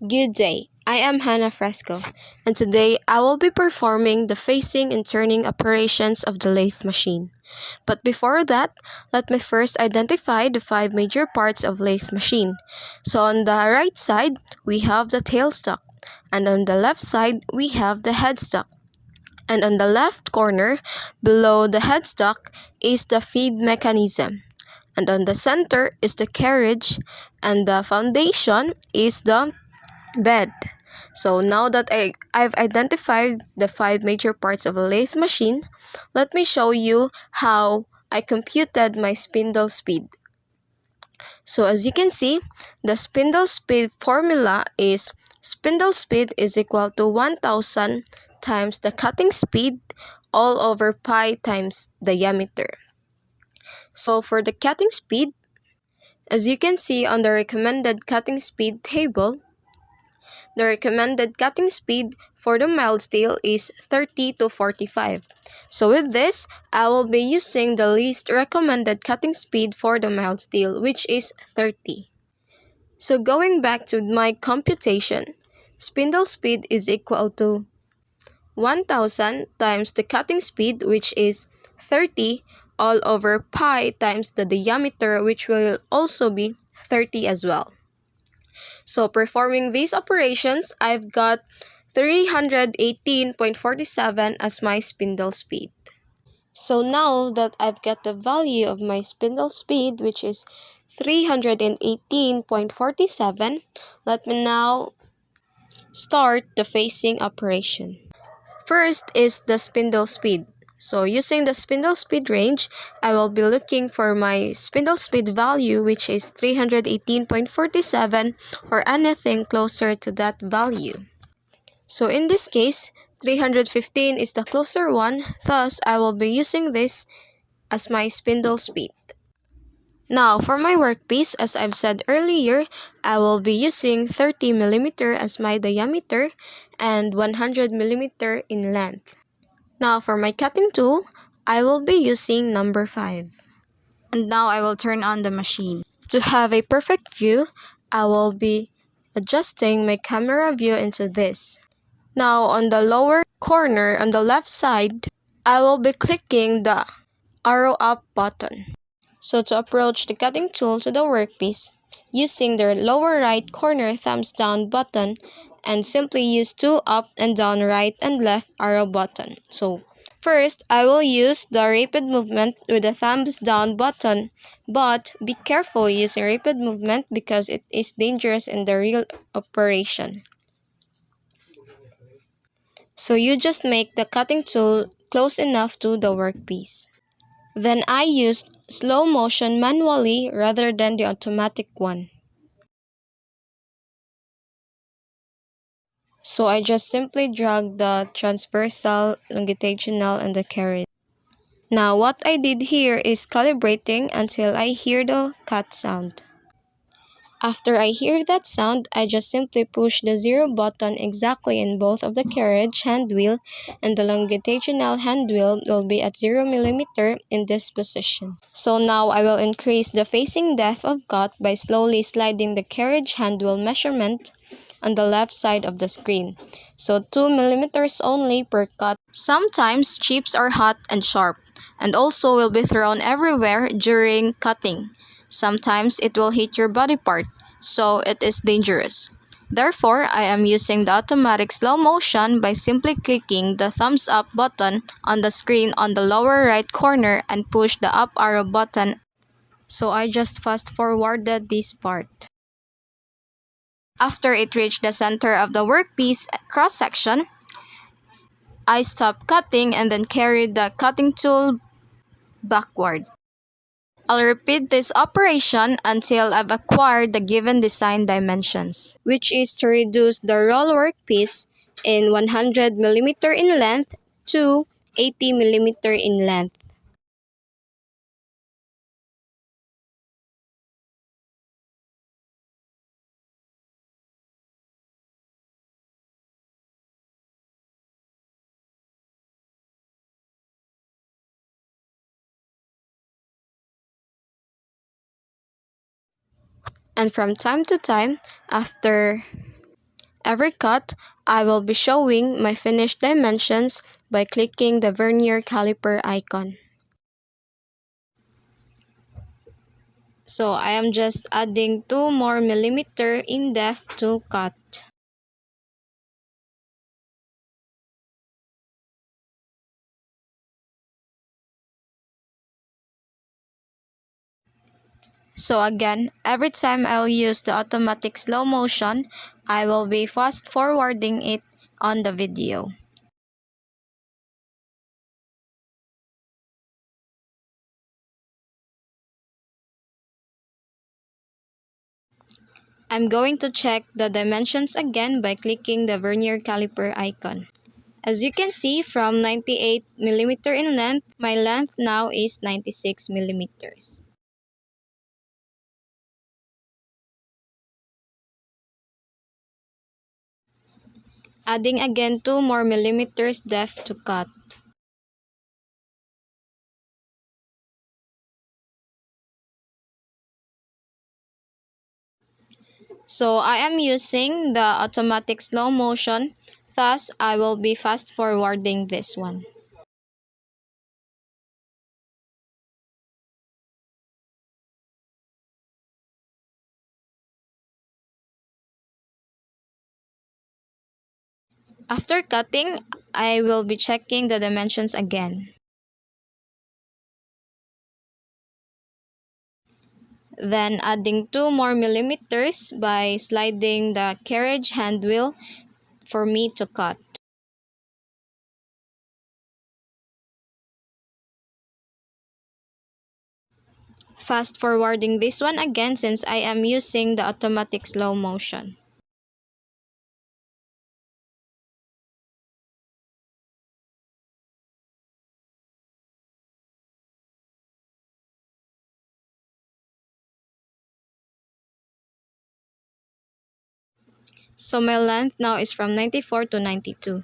Good day, I am Hannah Fresco, and today I will be performing the facing and turning operations of the lathe machine. But before that, let me first identify the five major parts of lathe machine. So on the right side, we have the tailstock, and on the left side, we have the headstock. And on the left corner, below the headstock, is the feed mechanism. And on the center is the carriage, and the foundation is the bed. So now that I've identified the five major parts of a lathe machine, let me show you how I computed my spindle speed. So as you can see, the spindle speed formula is spindle speed is equal to 1000 times the cutting speed all over pi times diameter. So for the cutting speed, as you can see on the recommended cutting speed table, the recommended cutting speed for the mild steel is 30 to 45. So with this, I will be using the least recommended cutting speed for the mild steel, which is 30. So going back to my computation, spindle speed is equal to 1000 times the cutting speed, which is 30, all over pi times the diameter, which will also be 30 as well. So performing these operations, I've got 318.47 as my spindle speed. So now that I've got the value of my spindle speed, which is 318.47, let me now start the facing operation. First is the spindle speed. So using the spindle speed range, I will be looking for my spindle speed value, which is 318.47 or anything closer to that value. So in this case, 315 is the closer one, thus I will be using this as my spindle speed. Now for my workpiece, as I've said earlier, I will be using 30mm as my diameter and 100mm in length. Now for my cutting tool, I will be using number 5. And now I will turn on the machine. To have a perfect view, I will be adjusting my camera view into this. Now on the lower corner on the left side, I will be clicking the arrow up button. So to approach the cutting tool to the workpiece, using the lower right corner thumbs down button and simply use two up and down right and left arrow button. So first, I will use the rapid movement with the thumbs down button, but be careful using rapid movement because it is dangerous in the real operation. So you just make the cutting tool close enough to the workpiece. Then I used slow motion manually rather than the automatic one. So I just simply drag the transversal, longitudinal, and the carriage. Now what I did here is calibrating until I hear the cut sound. After I hear that sound, I just simply push the 0 button exactly in both of the carriage hand wheel, and the longitudinal hand wheel will be at 0mm in this position. So now I will increase the facing depth of cut by slowly sliding the carriage hand wheel measurement on the left side of the screen. So 2mm only per cut. Sometimes chips are hot and sharp, and also will be thrown everywhere during cutting. Sometimes it will hit your body part, so it is dangerous. Therefore, I am using the automatic slow motion by simply clicking the thumbs up button on the screen on the lower right corner and push the up arrow button. So I just fast forwarded this part. After it reached the center of the workpiece cross section, I stopped cutting and then carried the cutting tool backward. I'll repeat this operation until I've acquired the given design dimensions, which is to reduce the roll workpiece in 100mm in length to 80mm in length. And from time to time, after every cut, I will be showing my finished dimensions by clicking the vernier caliper icon. So I am just adding 2 more millimeter in depth to cut. So again, every time I'll use the automatic slow motion, I will be fast forwarding it on the video. I'm going to check the dimensions again by clicking the vernier caliper icon. As you can see, from 98 millimeter in length, my length now is 96 millimeters. Adding again 2 more millimeters depth to cut. So I am using the automatic slow motion, thus I will be fast forwarding this one. After cutting, I will be checking the dimensions again. Then adding 2 more millimeters by sliding the carriage handwheel for me to cut. Fast forwarding this one again since I am using the automatic slow motion. So my length now is from 94 to 92.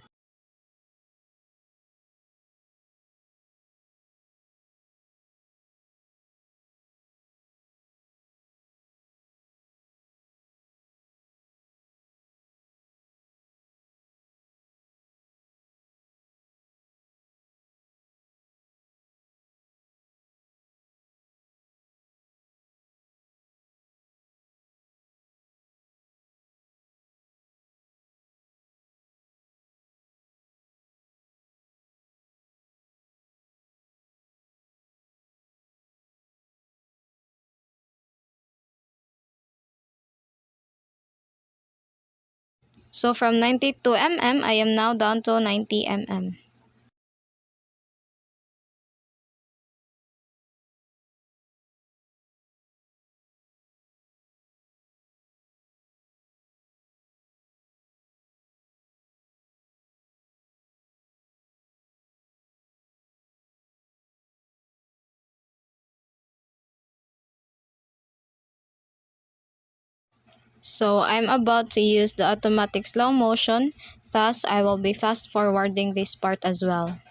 So from 92 mm, I am now down to 90 mm. So I'm about to use the automatic slow motion, thus I will be fast forwarding this part as well.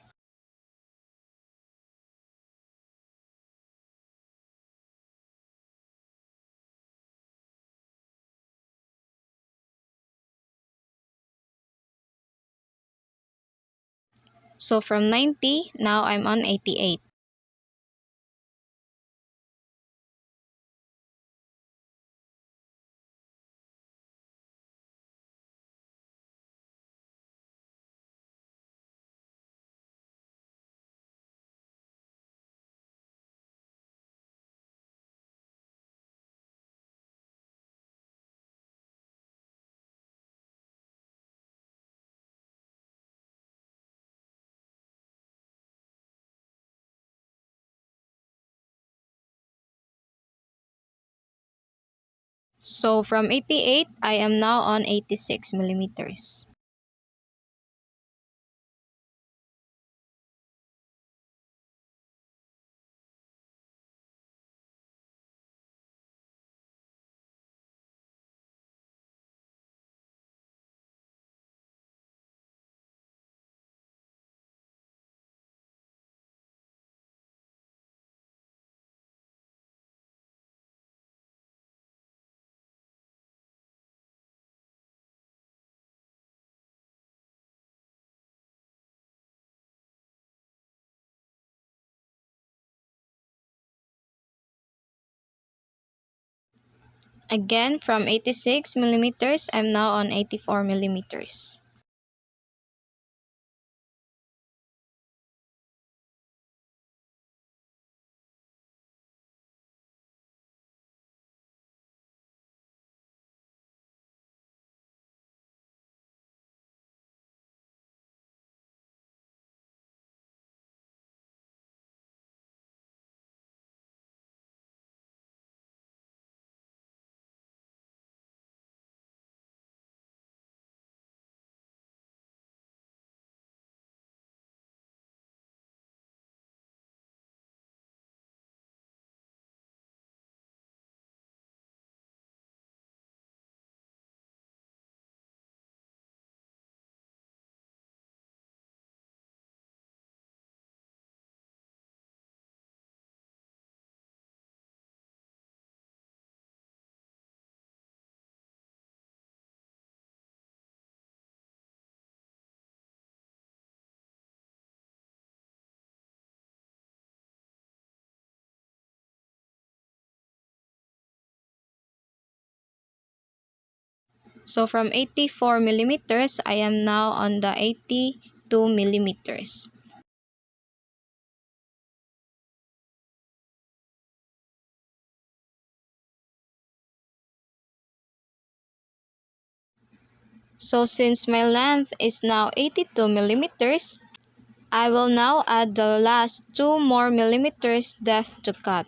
So from 90, now I'm on 88. So from 88, I am now on 86 millimeters. Again, from 86 millimeters, I'm now on 84 millimeters. So from 84 millimeters, I am now on the 82 millimeters. So since my length is now 82 millimeters, I will now add the last 2 more millimeters depth to cut.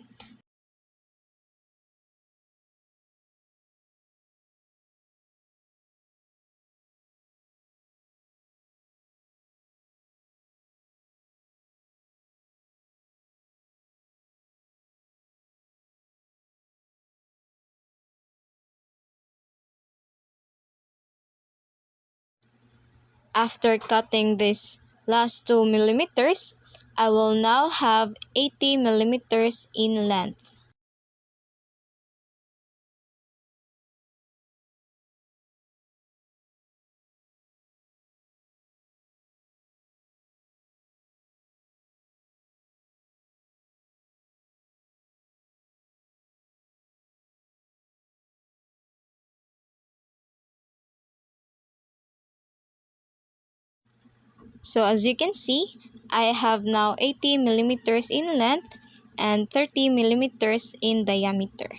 After cutting this last 2 millimeters, I will now have 80 millimeters in length. So as you can see, I have now 80 millimeters in length and 30 millimeters in diameter.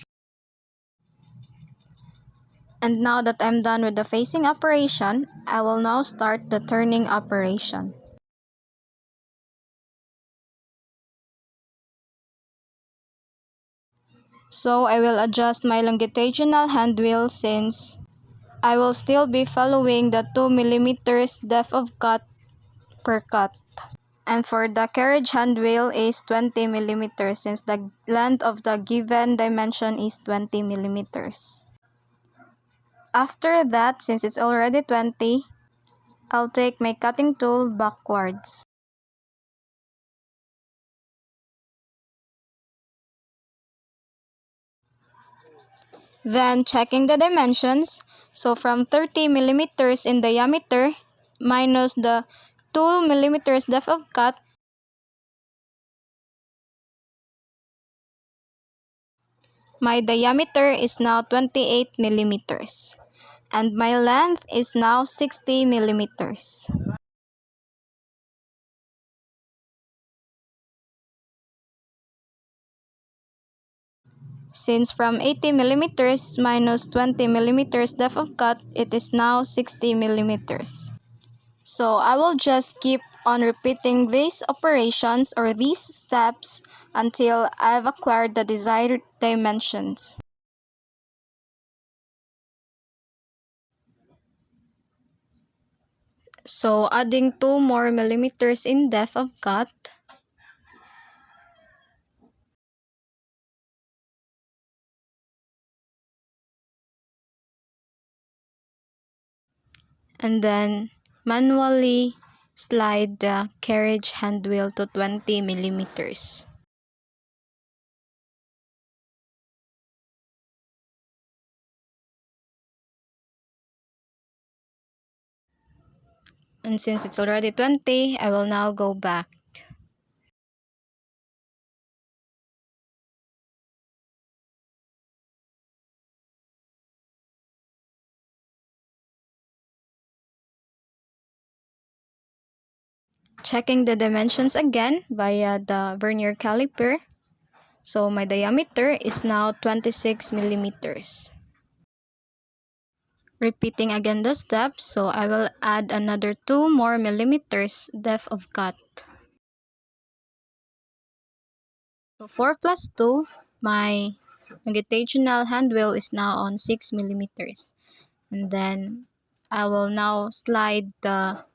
And now that I'm done with the facing operation, I will now start the turning operation. So I will adjust my longitudinal hand wheel since I will still be following the 2 millimeters depth of cut per cut. And for the carriage hand wheel is 20 millimeters since the length of the given dimension is 20 millimeters. After that, since it's already 20, I'll take my cutting tool backwards. Then checking the dimensions, so from 30 millimeters in diameter minus the 2 millimeters depth of cut, my diameter is now 28 millimeters and my length is now 60 millimeters. Since from 80 millimeters minus 20 millimeters depth of cut, it is now 60 millimeters. So I will just keep on repeating these operations or these steps until I've acquired the desired dimensions. So adding 2 more millimeters in depth of cut, and then manually slide the carriage hand wheel to 20 millimeters. And since it's already 20, I will now go back. Checking the dimensions again via the vernier caliper. So my diameter is now 26 millimeters. Repeating again the steps, so I will add another 2 more millimeters depth of cut. So 4 plus 2, my longitudinal hand wheel is now on 6 millimeters. And then I will now slide the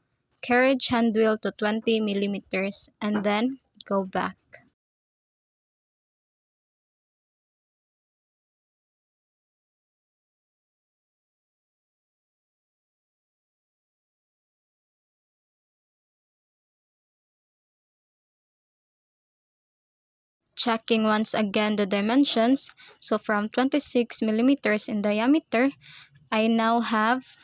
carriage hand wheel to 20 millimeters and then go back. Checking once again the dimensions, so from 26 millimeters in diameter, I now have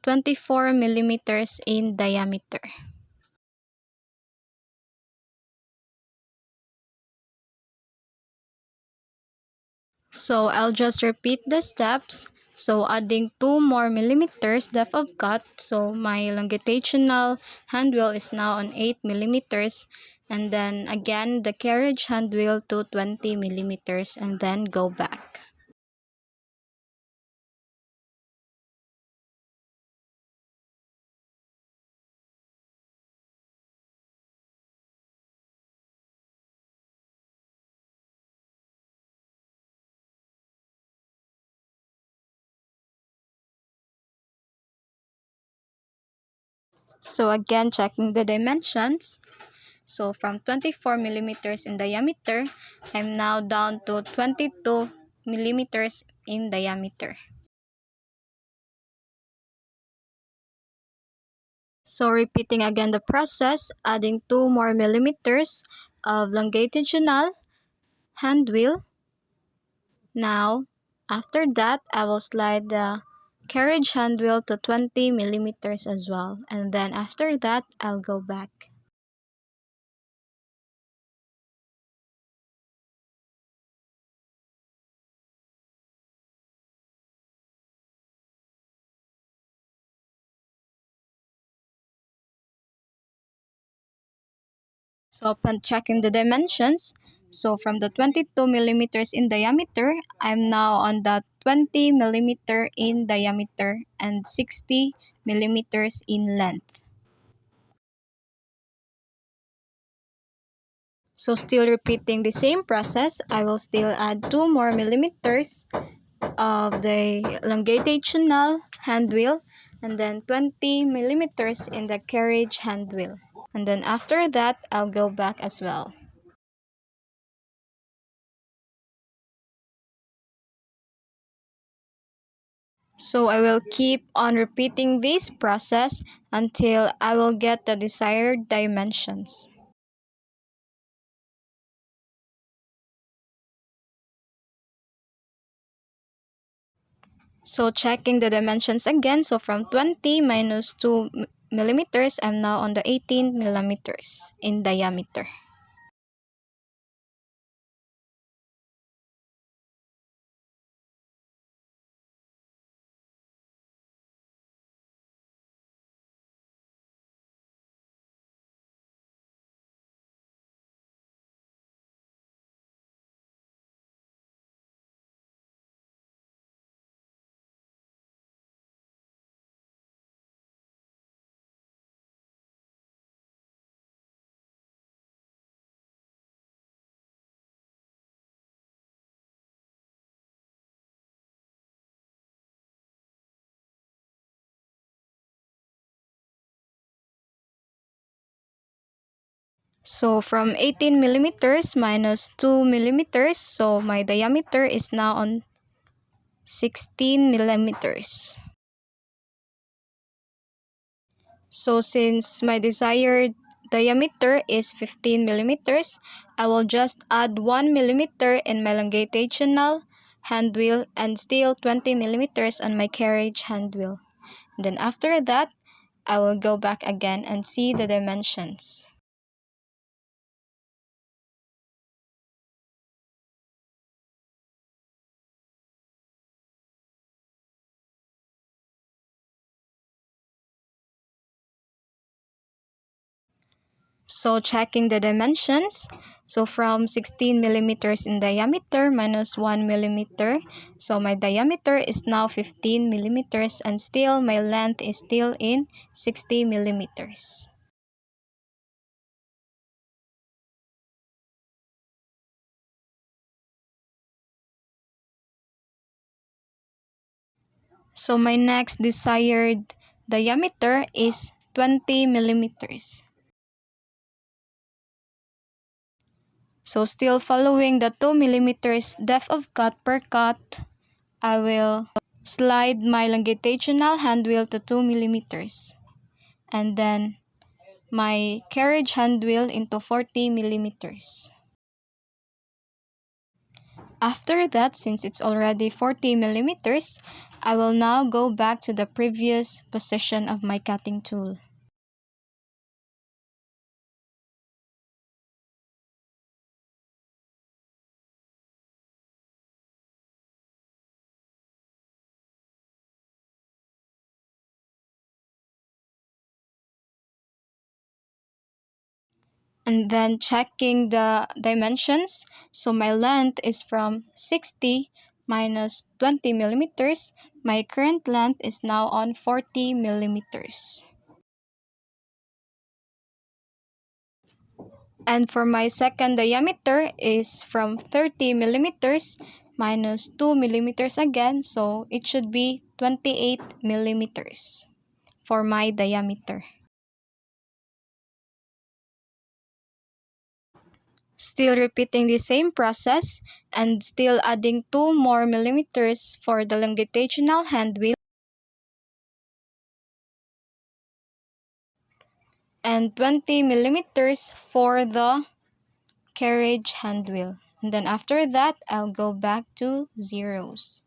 24 millimeters in diameter. So I'll just repeat the steps. So adding 2 more millimeters depth of cut. So my longitudinal hand wheel is now on 8 millimeters. And then again the carriage hand wheel to 20 millimeters and then go back. So again, checking the dimensions. So from 24 millimeters in diameter, I'm now down to 22 millimeters in diameter. So repeating again the process, adding 2 more millimeters of longitudinal hand wheel. Now, after that, I will slide the carriage hand wheel to 20 millimeters as well. And then after that, I'll go back. So upon checking the dimensions, so from the 22 millimeters in diameter, I'm now on the 20 millimeter in diameter and 60 millimeters in length. So still repeating the same process, I will still add 2 more millimeters of the longitudinal hand wheel and then 20 millimeters in the carriage hand wheel. And then after that, I'll go back as well. So I will keep on repeating this process until I will get the desired dimensions. So checking the dimensions again, so from 20 minus 2 millimeters, I'm now on the 18 millimeters in diameter. So from 18 millimeters minus 2 millimeters, so my diameter is now on 16 millimeters. So since my desired diameter is 15 millimeters, I will just add 1 millimeter in my longitudinal hand wheel and still 20 millimeters on my carriage hand wheel. And then after that, I will go back again and see the dimensions. So checking the dimensions. So from 16 millimeters in diameter minus 1 millimeter. So my diameter is now 15 millimeters and still my length is still in 60 millimeters. So my next desired diameter is 20 millimeters. So still following the 2 millimeters depth of cut per cut, I will slide my longitudinal hand wheel to 2 millimeters and then my carriage hand wheel into 40 millimeters. After that, since it's already 40 millimeters, I will now go back to the previous position of my cutting tool. And then checking the dimensions. So my length is from 60 minus 20 millimeters. My current length is now on 40 millimeters. And for my second diameter is from 30 millimeters minus 2 millimeters again. So it should be 28 millimeters for my diameter. Still repeating the same process and still adding 2 more millimeters for the longitudinal hand wheel and 20 millimeters for the carriage hand wheel. And then after that, I'll go back to zeros.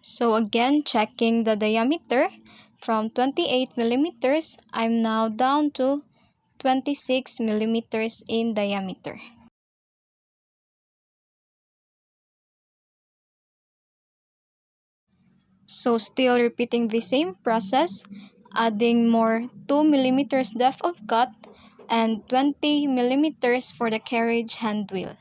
So again, checking the diameter. From 28 millimeters, I'm now down to 26 millimeters in diameter. So still repeating the same process, adding more 2 millimeters depth of cut and 20 millimeters for the carriage hand wheel.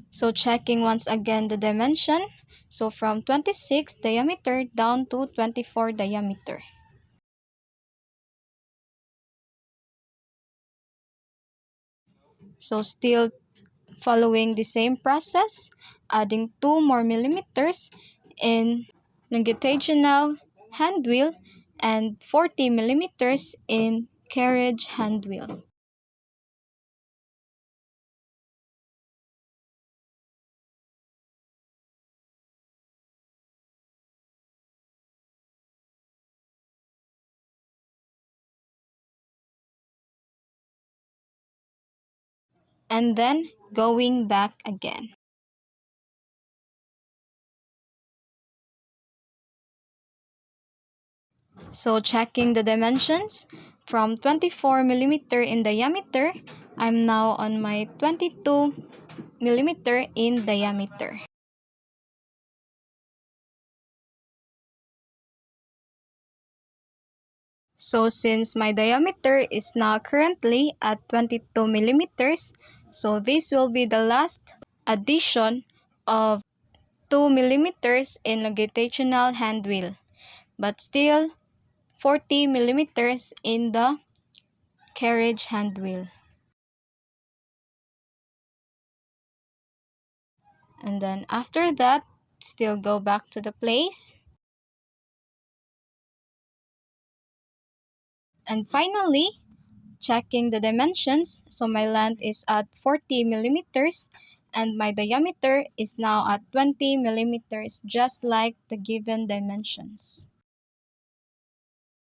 So checking once again the dimension. So from 26 diameter down to 24 diameter. So still following the same process, adding 2 more millimeters in longitudinal hand wheel and 40 millimeters in carriage hand wheel. And then going back again. So checking the dimensions, from 24 millimeter in diameter, I'm now on my 22 millimeter in diameter. So since my diameter is now currently at 22 millimeters, so this will be the last addition of 2 millimeters in longitudinal hand wheel, but still 40 millimeters in the carriage hand wheel. And then after that, still go back to the place. And finally, checking the dimensions. So my length is at 40 millimeters and my diameter is now at 20 millimeters, just like the given dimensions.